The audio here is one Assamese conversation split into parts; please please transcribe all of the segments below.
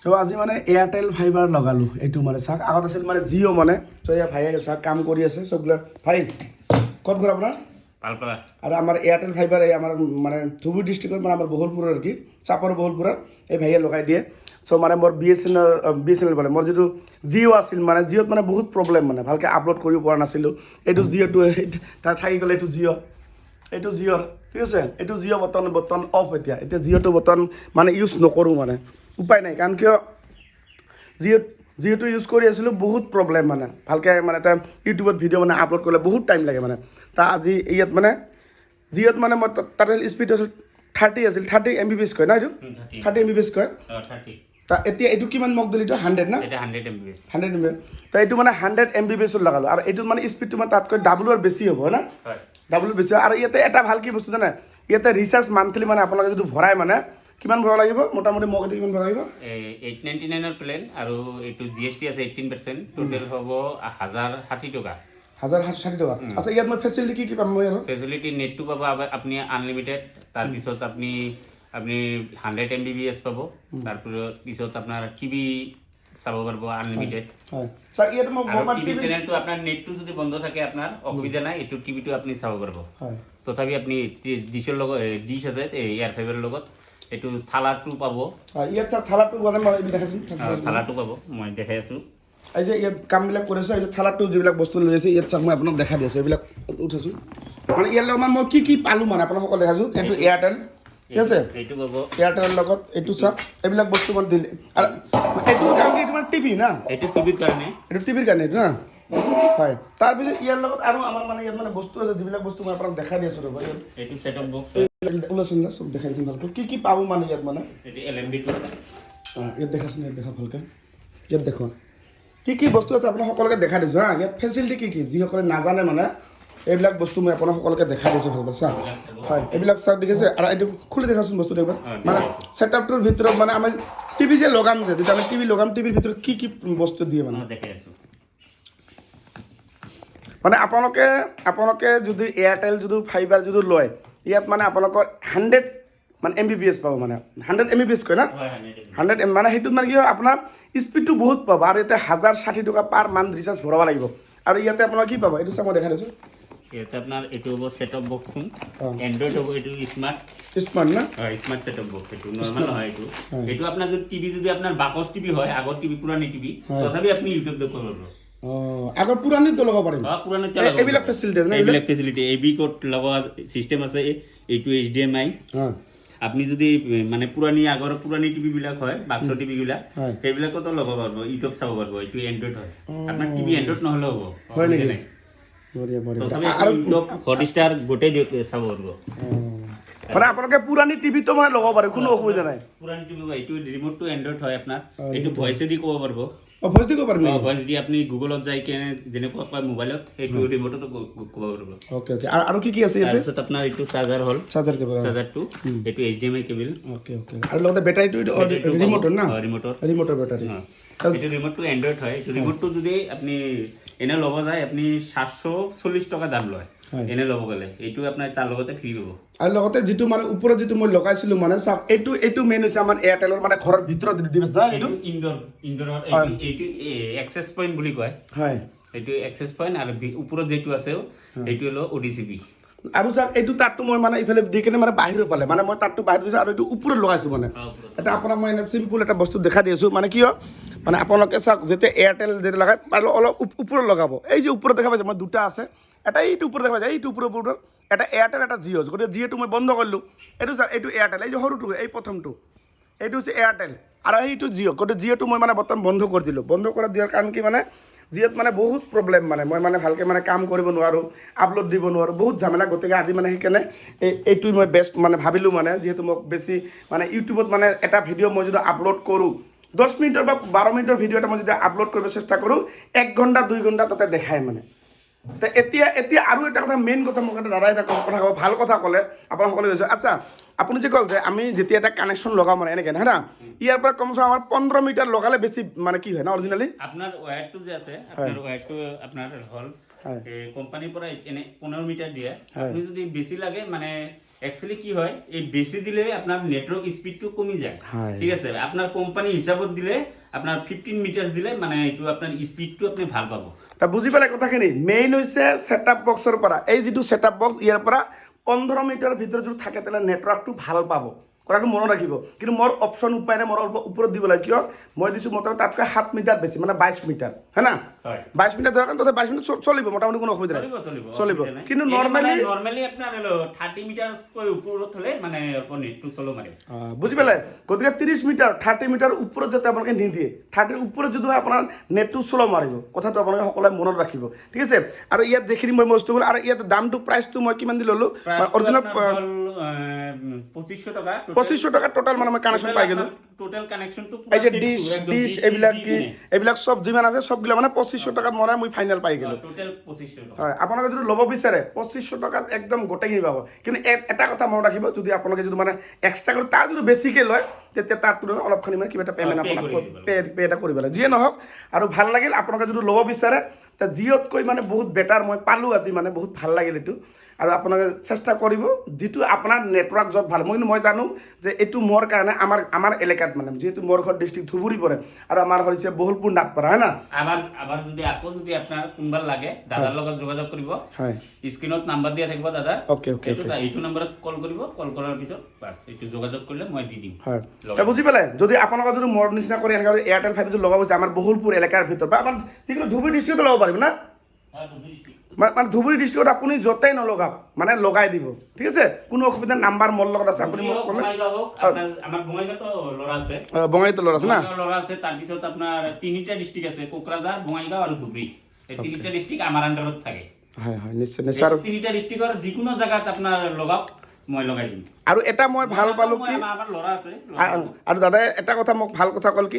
তো আজি মানে এয়াৰটেল ফাইবাৰ লগালোঁ এইটো মানে চাওক আগত আছিল মানে জিঅ' মানে তো এয়া ভাইয়ে চাওক কাম কৰি আছে চববিলাক ভাই ক'ত ঘৰ আপোনাৰ পালপাৰা আৰু আমাৰ এয়াৰটেল ফাইবাৰ এই আমাৰ মানে ধুবুৰী ডিষ্ট্ৰিক্টত মানে আমাৰ বহলপুৰৰ আৰ কি চাপৰ বহলপুৰৰ এই ভাইয়ে লগাই দিয়ে চ' মানে মোৰ বি এছ এন এল বোলে মোৰ যিটো জিঅ' আছিল মানে জিঅ'ত মানে বহুত প্ৰব্লেম মানে ভালকৈ আপলোড কৰিব পৰা নাছিলোঁ এইটো জিঅ'টো তাৰ থাকি গ'লে এইটো জিঅ'ৰ ঠিক আছে এইটো জিঅ' বৰ্তমান অফ এতিয়া জিঅ'টো বৰ্তমান মানে ইউজ নকৰোঁ মানে উপায় নাই কাৰণ কিয় জিঅ'টো ইউজ কৰি আছিলোঁ বহুত প্ৰব্লেম মানে ভালকৈ মানে এটা ইউটিউবত ভিডিঅ' মানে আপলোড কৰিলে বহুত টাইম লাগে মানে আজি ইয়াত মানে জিঅ'ত মানে মই তাতে স্পীড আছিল 30 আছিল 30 MBPS কয় না এইটো 30 MBPS কয় এতিয়া এইটো কিমান মোক দিলে এইটো 100 না 100 MBPS তো এইটো মানে 100 MBPS লগালোঁ আৰু এইটোত মানে স্পীডটো মানে তাতকৈ ডাবলৰ বেছি হ'ব না ডাবলৰ বেছি আৰু ইয়াতে এটা ভাল কি বস্তু জানে ইয়াতে ৰিচাৰ্জ মান্থলি মানে আপোনালোকে যদি ভৰাই মানে কিমান ভৰাব লাগিব মোটামুটি মোক কিমান ভৰাব লাগিব 899 প্লেন আৰু এইটো GST আছে 18% টোটেল হ'ব 1060 টকা 1060 টকা আচ্ছা ইয়াত মই ফেচিলিটি কি পাম মই আৰু ফেচিলিটি নেটটো পাব আপুনি আনলিমিটেড তাৰপিছত আপুনি 100 MBPS পাব তাৰপিছত আপোনাৰ টিভি চাব পাৰিব আনলিমিটেড হয় স্যাৰ ইয়াত মই টিভি চেনেলটো আপোনাৰ নেটটো যদি বন্ধ থাকে আপোনাৰ অসুবিধা নাই এইটো টিভিটো আপুনি চাব পাৰিব হয় তথাপি আপুনি ডিশৰ লগত ডিশ আছে এয়াৰ ফাইবাৰৰ লগত এইটো থালাটো পাব ইয়াত স্যার থালাটো মানে মই দেখাইছোঁ থালাটো পাব মই দেখাই আছোঁ এই যে ইয়াত কামবিলাক কৰিছোঁ এই যে থালাটো যিবিলাক বস্তু লৈ আছে ইয়াত চাওক মই আপোনাক দেখাই দি আছোঁ এইবিলাক উঠাইছোঁ মানে ইয়াৰ লগত মানে মই কি পালোঁ মানে আপোনালোকক দেখাইছোঁ এইটো এয়াৰটেল ঠিক আছে এইটো পাব এয়াৰটেলৰ লগত এইটো চাওক এইবিলাক বস্তু মানে দিলে আৰু এইটো কাম কি এইটো মানে টিভি না এইটো টিভিৰ কাৰণে এইটো না হয় তাৰপিছত ইয়াৰ লগত আৰু আমাৰ মানে ইয়াত মানে বস্তু আছে যিবিলাক বস্তু মই আপোনাক দেখাই দি আছোঁ ৰ'ব এইটো ছেটআপ বক্স ওলাচোন না চব দেখাই দিছোঁ ভালকৈ কি পাব মানে ইয়াত মানে এইটো LMB2 ইয়াত দেখাচোন ইয়াত দেখা ভালকৈ ইয়াত দেখুৱা কি বস্তু আছে আপোনাক সকলোকে দেখাই দিছোঁ হা ইয়াত ফেচিলিটি কি যিসকলে নাজানে মানে এইবিলাক বস্তু মই আপোনাক সকলোকে দেখাই দিছোঁ ভালকৈ চা হয় এইবিলাক চাওক দেখিছে আৰু এইটো খুলি দেখাচোন বস্তুটো এবাৰ মানে ছেটআপটোৰ ভিতৰত মানে আমি টিভি যে লগাম যে যেতিয়া আমি টিভি লগাম টিভিৰ ভিতৰত কি বস্তু দিয়ে মানে দেখাই আছোঁ মানে আপোনালোকে যদি এয়াৰটেল যদি ফাইবাৰ যদি লয় ইয়াত মানে আপোনালোকৰ 100 মানে MBPS পাব মানে 100 MBPS কয় না 100 মানে সেইটোত মানে কি হয় আপোনাৰ স্পীডটো বহুত পাব আৰু ইয়াতে 1060 টকা পাৰ মান্থ ৰিচাৰ্জ ভৰাব লাগিব আৰু ইয়াতে আপোনাৰ কি পাব এইটো চাই মই দেখাই দিছোঁ ইয়াতে আপোনাৰ এইটো হ'ব ছেটআপ বক্স এন্ড্ৰইড হ'ব এইটো স্মাৰ্ট না হয় স্মাৰ্ট ছেটআপ বক্স এইটো নৰ্মেল নহয় এইটো আপোনাৰ যদি টিভি যদি আপোনাৰ বাকচ টিভি হয় আগৰ টিভি পুৰণি টিভি তথাপি আপুনি ইউটিউব দেখুৱাব পাৰিব আগৰ পুৰণিটো লগাব পাৰিম পুৰণিটো এইবিলাক ফেচিলিটি আছে এইবিলাক ফেচিলিটি AB কোড লগোৱা চিষ্টেম আছে এইটো HDMI আপনি যদি মানে আগৰ পুৰণি টিভি বিলাক হয় বাক্স টিভি বিলাক সেইবিলাকতো লগাব পাৰিব ইউটিউব চাব পাৰিব এইটো এন্ড্ৰইড হয় আপোনাৰ টিভি এন্ড্ৰইড নহ'লে হ'ব হয় নেকি তথাপি ইউটিউব হটষ্টাৰ গোটেই চাব পাৰিব মানে আপোনালোকে পুৰণি টিভিটো মানে লগাব পাৰে কোনো অসুবিধা নাই পুৰণি টিভি এইটো ৰিমোটটো এন্ড্ৰইড হয় আপোনাৰ এইটো ভইচেদি ক'ব পাৰিব ভইচ দিব পাৰিম ভইচ দি আপুনি গুগলত যাই কেনে যেনেকুৱা কয় মোবাইলত সেইটো ৰিমোটতো ক'ব পাৰিব ওকে আৰু কি আছে ইয়াতে তাৰপিছত আপোনাৰ এইটো চাৰ্জাৰ হ'ল চাৰ্জাৰটো এইটো HDMI কেবল ওকে আৰু লগতে বেটাৰীটো ৰিমোটৰ না ৰিমোটৰ বেটাৰী এইটো ৰিমোটটো এন্ড্ৰইড হয় এইটো ৰিমোটটো যদি আপুনি এনে ল'ব যায় আপুনি 740 টকা দাম লয় এনে ল'ব গ'লে এইটো আপোনাৰ তাৰ লগতে ফ্ৰী হ'ব আৰু লগতে যিটো মানে ওপৰত যিটো মই লগাইছিলোঁ মানে চাওক এইটো মেইন হৈছে আমাৰ এয়াৰটেলৰ মানে ঘৰৰ ভিতৰত ডিভাইচ না এইটো ইনডোৰৰ এইটো এক্সেছ পইণ্ট বুলি কয় হয় এইটো এক্সেছ পইণ্ট আৰু ওপৰত যিটো আছে এইটো হ'ল ODCP আৰু চাওক এইটো তাতটো মই মানে ইফালে দি কেনে মানে বাহিৰৰ পালে মানে মই তাতটো বাহিৰ দিছোঁ আৰু এইটো ওপৰত লগাইছোঁ মানে এটা আপোনাক মই এনে চিম্পুল এটা বস্তু দেখাই দি আছোঁ মানে কি হয় মানে আপোনালোকে চাওক যেতিয়া এয়াৰটেল যেতিয়া লগাই অলপ ওপৰত লগাব এই যে ওপৰত দেখা পাইছে মই দুটা আছে এটা এইটো ওপৰত দেখা পাইছে এইটো ওপৰত এটা এয়াৰটেল এটা জিঅ' গতিকে জিঅ'টো মই বন্ধ কৰিলোঁ এইটো চাওক এইটো এয়াৰটেল এই যে সৰুটো এই প্ৰথমটো এইটো হৈছে এয়াৰটেল আৰু এইটো জিঅ' গতিকে জিঅ'টো মই মানে বৰ্তমান বন্ধ কৰি দিলোঁ বন্ধ কৰা দিয়াৰ কাৰণ কি মানে জিঅ'ত মানে বহুত প্ৰব্লেম মানে মই মানে ভালকৈ মানে কাম কৰিব নোৱাৰোঁ আপলোড দিব নোৱাৰোঁ বহুত ঝামেলা গতিকে আজি মানে সেইকাৰণে এইটোৱে মই বেষ্ট মানে ভাবিলোঁ মানে যিহেতু মোক বেছি মানে ইউটিউবত মানে এটা ভিডিঅ' মই যদি আপলোড কৰোঁ 10 মিনিটৰ বা 12 মিনিটৰ ভিডিঅ' এটা মই যদি আপলোড কৰিব চেষ্টা কৰোঁ 1 ঘণ্টা 2 ঘণ্টা তাতে দেখায় মানে তো এতিয়া আৰু এটা কথা মেইন কথা মোক এটা দাদাই এটা কথা ক'ব ভাল কথা ক'লে আপোনালোকলৈ কৈছোঁ আচ্ছা আপুনি যে ক'ল যে আমি যেতিয়া এটা কানেকশ্যন লগাওঁ মানে এনেকৈ নহয় না ইয়াৰ পৰা কমচে কম আমাৰ 15 মিটাৰ লগালে বেছি মানে কি হয় না অৰিজিনেলি আপোনাৰ ৱায়াৰটো যে আছে আপোনাৰ ৱায়াৰটো আপোনাৰ হ'ল কোম্পানীৰ পৰা এনে 15 মিটাৰ দিয়ে আপুনি যদি বেছি লাগে মানে একচুয়ালি কি হয় এই বেশি দিলে আপনার নেটওয়ার্ক স্পিডটো কমি যায় হয়। ঠিক আছে আপনার কোম্পানী হিসাবত দিলে আপনার 15 মিটার দিলে মানে এইটো আপনার স্পিডটো আপনি ভাল পাব তা বুজি পালে কথাখিনি মেইন হৈছে ছেটআপ বক্সৰ পৰা এই যিটো ছেটআপ বক্স ইয়াৰ পৰা 15 মিটাৰ ভিতৰত যদি থাকে তেনে নেটৱৰ্কটো ভাল পাব কথাটো মনত ৰাখিব কিন্তু মোৰ অপশ্যন উপায় নাই মোৰ অলপ ওপৰত দিব লাগে কিয় মই দিছোঁ মোটামুটি তাতকৈ 7 মিটাৰ বেছি মানে 22 মিটাৰ হয় না হয় 22 মিটাৰ দৰকাৰ তাতে 22 মিটাৰ চলিব মোটামুটি কোনো অসুবিধা নাই চলিব কিন্তু নরমালি আপনার হলো 30 মিটার কই উপরত হলে মানে অল্প নেটটো চলো মারে বুজি পালে গতিকে 30 মিটাৰ 30 মিটাৰ ওপৰত যাতে আপোনালোকে নিদিয়ে 30 ওপৰত যদি হয় আপোনাৰ নেটটো শ্ল' মাৰিব কথাটো আপোনালোকে সকলোৱে মনত ৰাখিব ঠিক আছে আৰু ইয়াত যিখিনি মই বস্তু আৰু ইয়াত দামটো প্ৰাইচটো মই কিমান দি ল'লোঁ অৰিজিনেল 2500 টাকা 2500 টকা টোটাল মানে মই কানেকশ্যন পাই গ'লোঁ টোটাল কানেকশনটো এই যে ডিশ এইবিলাক কি এইবিলাক চব যিমান আছে চবগিলা মানে 2500 টকাত মৰাই মই ফাইনেল পাই গ'লোঁ টোটাল 2500 টাকা হয় আপোনালোকে যদি ল'ব বিচাৰে 2500 টকাত একদম গোটেইখিনি পাব কিন্তু এটা কথা মনত ৰাখিব যদি আপোনালোকে যদি মানে এক্সট্ৰা কৰি তাৰ যদি বেছিকৈ লয় তেতিয়া তাৰ তুলনাত অলপখানি মানে কিবা এটা পে'মেণ্ট আপোনাক পে' এটা কৰিব লাগে যিয়ে নহওক আৰু ভাল লাগিল আপোনালোকে যদি ল'ব বিচাৰে তে জিঅ'তকৈ মানে বহুত বেটাৰ মই পালোঁ আজি মানে বহুত ভাল লাগিল এইটো আৰু আপোনালোকে চেষ্টা কৰিব যিটো আপোনাৰ নেটৱৰ্ক য'ত ভাল মই জানো যে এইটো মোৰ কাৰণে আমাৰ এলেকাত মানে যিহেতু মোৰ ঘৰ ডিষ্ট্ৰিক্ট ধুবুৰী পৰে আৰু আমাৰ ঘৰ হৈছে বহলপুৰ নাটপাৰা হয় না আবাৰ যদি আকৌ যদি আপনাৰ কোনবাৰ লাগে দাদাৰ লগত যোগাযোগ কৰিব হয় স্ক্ৰিনত নাম্বাৰ দিয়া থাকিব দাদা ওকে ওকে এইটো নাম্বাৰত কল কৰিব কল কৰাৰ পিছত বাস এইটো যোগাযোগ কৰিলে মই দি দিম হয় তা বুজি পালে যদি আপোনালোকে যদি মোৰ নিচিনা কৰি এনেকৈ এয়াৰটেল 5G লগাব আছে আমাৰ বহলপুৰ এলেকাৰ ভিতৰত বা আমাৰ যিকোনো ধুবুৰী ডিষ্ট্ৰিক্টত ল'ব পাৰিব না মানে ধুবুৰী ডিষ্ট্ৰিক্টত আপুনি য'তেই নলগাওক মানে লগাই দিব ঠিক আছে কোনো অসুবিধা নাম্বাৰ মোৰ লগত আছে আপুনি মোক ক'লে আমাৰ বঙাইগাঁৱতো ল'ৰা আছে বঙাইগাঁৱত ল'ৰা আছে না ল'ৰা আছে তাৰপিছত আপোনাৰ তিনিটা ডিষ্ট্ৰিক্ট আছে কোকৰাঝাৰ বঙাইগাঁও আৰু ধুবুৰী এই তিনিটা ডিষ্ট্ৰিক্ট আমাৰ আণ্ডাৰত থাকে হয় হয় নিশ্চয় নিশ্চয় আৰু তিনিটা ডিষ্ট্ৰিক্টৰ যিকোনো জায়গাত আপোনাৰ লগাওক মই লগাই দিম আৰু এটা মই ভাল পালোঁ কি আমাৰ ল'ৰা আছে আৰু দাদাই এটা কথা মোক ভাল কথা ক'ল কি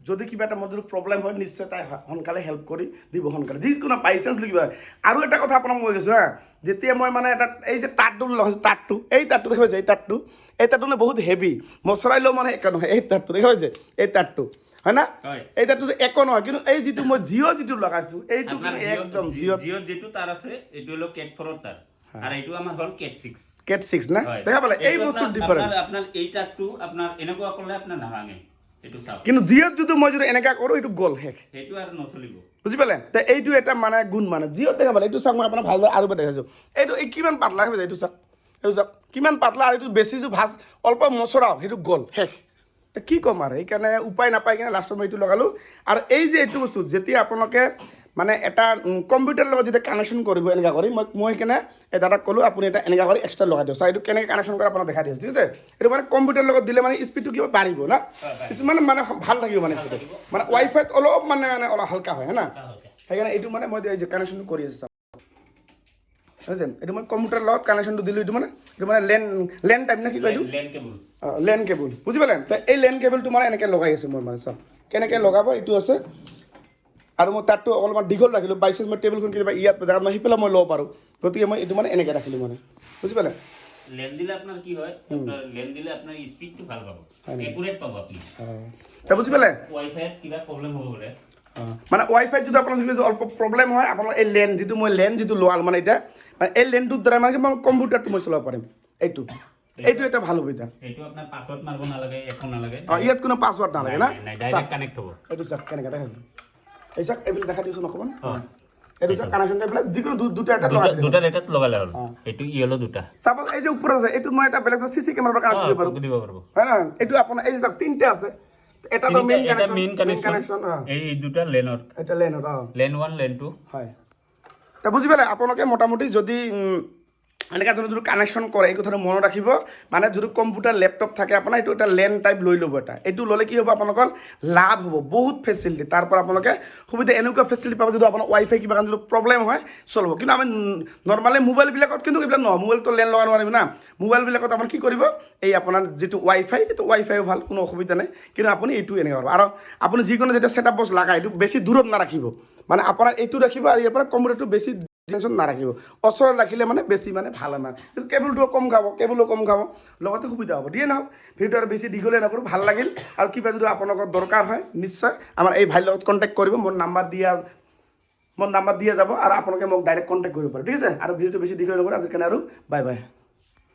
যদি কিবা এটা মোৰ যদি প্ৰব্লেম হয় নিশ্চয় তাই সোনকালে হেল্প কৰি দিব সোনকালে যিকোনো বাই চান্স কিবা আৰু এটা কথা আপোনাক মই কৈছোঁ হা যেতিয়া মই মানে এটা এই যে তাঁতটো লগাইছোঁ তাঁতটো দেখা পাইছে এই তাঁতটো মানে বহুত হেভি মচৰাইলেও মানে একে নহয় এই তাঁতটো দেখা পাইছে এই তাঁতটো হয় না এই তাঁতটো একো নহয় কিন্তু এই যিটো মই জিঅ' যিটো লগাইছোঁ এইটো একদম জিঅ' যিটো তার আছে এইটো হলো কেট 4 তার আর এইটো আমাৰ হল কেট 6 কেট 6 না দেখা পালে এই বস্তু ডিফাৰেন্ট আপোনাৰ এই তাৰটো আপোনাৰ এনেকুৱা কৰলে আপোনাৰ নাভাঙে এইটো চাওক কিন্তু জিঅ'ত যদি মই যদি এনেকা কৰোঁ এইটো গ'ল শেষ এইটো আৰু নচলিব বুজি পালে তে এইটো এটা মানে গুণ মানে জিঅ'ত দেখা পালে এইটো চাওক মই আপোনাক ভালদৰে আৰু দেখাইছোঁ এইটো এই কিমান পাতলা হৈ এইটো চাওক কিমান পাতলা আৰু এইটো বেছি যে ভাজ অল্প মচৰাও সেইটো গ'ল শেষ কি ক'ম আৰু সেইকাৰণে উপায় নাপাই কিনে লাষ্টত মই এইটো লগালোঁ আৰু এই যে এইটো বস্তু যেতিয়া আপোনালোকে মানে এটা কম্পিউটাৰৰ লগত যেতিয়া কানেকশ্যন কৰিব এনেকুৱা কৰি মই সেইকাৰণে এই দাদাক ক'লোঁ আপুনি এটা এনেকুৱা কৰি এক্সট্ৰা লগাই দিয়ক এইটো কেনেকৈ কানেকশ্যন কৰে আপোনাক দেখাই দিছোঁ ঠিক আছে এইটো মানে কম্পিউটাৰৰ লগত দিলে মানে স্পীডটো কিবা বাঢ়িব না মানে ভাল থাকিব মানে মানে ৱাইফাইত অলপ মানে অলপ হালকা হয় না সেইকাৰণে এইটো মানে মই এই যে কানেকশ্যনটো কৰি আছোঁ বুজিছে এইটো মই কম্পিউটাৰৰ লগত কানেকশ্যনটো দিলোঁ এইটো মানে লেন টাইপ নে কি কয় এইটো লেন কেবুল বুজি পালে তো এই লেন কেবুলটো মানে এনেকৈ লগাই আছে মই মানে চাওক কেনেকৈ লগাব এইটো আছে আৰু মই তাতটো অলপমান দীঘল ৰাখিলোঁ বাই চান্স মই টেবুলখন কেতিয়াবা ইয়াত জেগাত মই সিফালে মই ল'ব পাৰোঁ গতিকে মই এইটো মানে এনেকৈ ৰাখিলোঁ মানে বুজি পালে লেন দিলে আপোনাৰ কি হয় লেন দিলে আপোনাৰ স্পীডটো ভাল পাব একুৰেট পাব আপুনি তা বুজি পালে ৱাইফাইত কিবা প্ৰব্লেম হ'ব পাৰে মানে ৱাইফাইত যদি আপোনাৰ যদি অলপ প্ৰব্লেম হয় আপোনাৰ এই লেন যিটো লোৱাল মানে এতিয়া মানে এই লেনটোৰ দ্বাৰা মানে মই কম্পিউটাৰটো মই চলাব পাৰিম এইটো এটা ভাল সুবিধা এইটো আপোনাৰ পাছৱৰ্ড মাৰিব নালাগে একো নালাগে ইয়াত কোনো পাছৱৰ্ড নালাগে না ডাইৰেক্ট কানেক্ট হ'ব এইটো চাওক কেনেকৈ দেখাইছোঁ এই চাওক এইবিলাক দেখাই দিছোঁ অকণমান এইটো চাওক কানেকশ্যন এইবিলাক যিকোনো দুটা দুটা এটাত লগালে হ'ল এইটো ইয়েলো দুটা চাপ'জ এই যে ওপৰত আছে এইটো মই এটা বেলেগ চিচি কেমেৰাৰ কানেকশ্যন দিব পাৰোঁ হয় নহয় এইটো আপোনাৰ এই চাওক তিনিটা আছে এটা তো মেইন কানেকশ্যন এই দুটা লেনৰ এটা লেনৰ লেন 1 লেন 2 হয় তা বুজি পালে আপোনালোকে মোটামুটি যদি এনেকুৱা ধৰণৰ যদি কানেকশ্যন কৰে এই কথাটো মনত ৰাখিব মানে যদি কম্পিউটাৰ লেপটপ থাকে আপোনাৰ এইটো এটা লেন টাইপ লৈ ল'ব এইটো ল'লে কি হ'ব আপোনালোকৰ লাভ হ'ব বহুত ফেচিলিটি তাৰ পৰা আপোনালোকে সুবিধা এনেকুৱা ফেচিলিটি পাব যদি আপোনাৰ ৱাইফাই কিবা যদি প্ৰব্লেম হয় চলিব কিন্তু আমি নৰ্মেলি মোবাইলবিলাকত কিন্তু এইবিলাক নহয় মোবাইলটো লেন লগাব নোৱাৰিব না মোবাইলবিলাকত আপুনি কি কৰিব এই আপোনাৰ যিটো ৱাইফাই এইটো ৱাইফাইও ভাল কোনো অসুবিধা নাই কিন্তু আপুনি এইটো এনেকৈ কৰিব আৰু আপুনি যিকোনো যেতিয়া ছেটআপ বক্স লগায় এইটো বেছি দূৰত নাৰাখিব মানে আপোনাৰ এইটো ৰাখিব আৰু ইয়াৰ পৰা কম্পিউটাৰটো বেছি টেনশ্যন নাৰাখিব ওচৰত ৰাখিলে মানে বেছি মানে ভাল আমাৰ কেবুলটোও কম খাব লগতে সুবিধা হ'ব দিয়ে নহওক ভিডিঅ'টো আৰু বেছি দীঘলীয়া নকৰোঁ ভাল লাগিল আৰু কিবা যদি আপোনালোকৰ দৰকাৰ হয় নিশ্চয় আমাৰ এই ভাইৰ লগত কণ্টেক্ট কৰিব মোৰ নাম্বাৰ দিয়া যাব আৰু আপোনালোকে মোক ডাইৰেক্ট কণ্টেক্ট কৰিব পাৰে ঠিক আছে আৰু ভিডিঅ'টো বেছি দীঘলীয়া নকৰোঁ আজিৰ কাৰণে আৰু বাই বাই